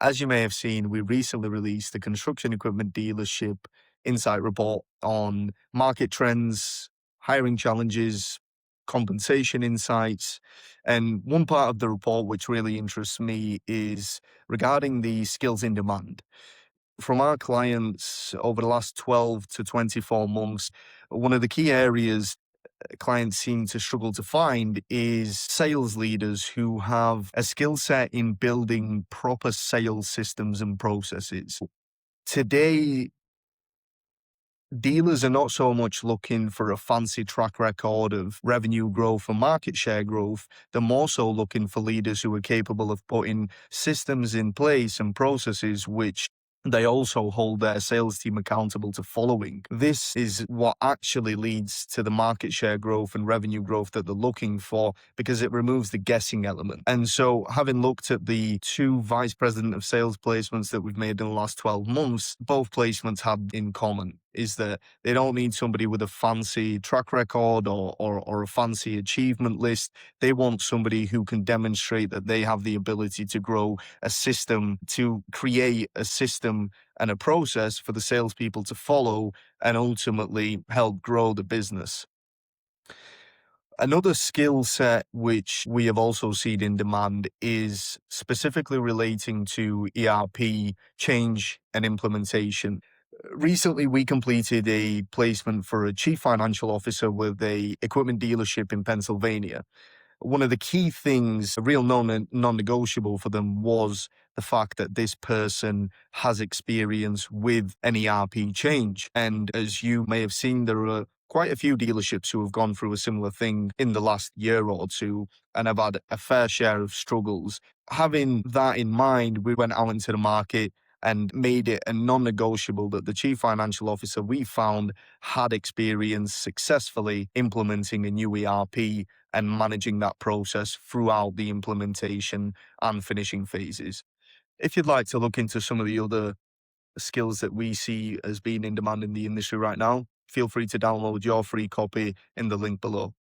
As you may have seen, we recently released the Construction Equipment Dealership Insight Report on market trends, hiring challenges, compensation insights. And one part of the report which really interests me is regarding the skills in demand. From our clients over the last 12 to 24 months, one of the key areas clients seem to struggle to find is sales leaders who have a skill set in building proper sales systems and processes. Today, dealers are not so much looking for a fancy track record of revenue growth and market share growth. They're more so looking for leaders who are capable of putting systems in place and processes which they also hold their sales team accountable to following. This is what actually leads to the market share growth and revenue growth that they're looking for, because it removes the guessing element. And so, having looked at the two vice president of sales placements that we've made in the last 12 months, both placements had in common is that they don't need somebody with a fancy track record or a fancy achievement list. They want somebody who can demonstrate that they have the ability to grow a system, to create a system and a process for the salespeople to follow and ultimately help grow the business. Another skill set which we have also seen in demand is specifically relating to ERP change and implementation. Recently, we completed a placement for a chief financial officer with a equipment dealership in Pennsylvania. One of the key things, a real non-negotiable for them, was the fact that this person has experience with an ERP change. And as you may have seen, there are quite a few dealerships who have gone through a similar thing in the last year or two and have had a fair share of struggles. Having that in mind, we went out into the market and made it a non-negotiable that the chief financial officer we found had experience successfully implementing a new ERP and managing that process throughout the implementation and finishing phases. If you'd like to look into some of the other skills that we see as being in demand in the industry right now, feel free to download your free copy in the link below.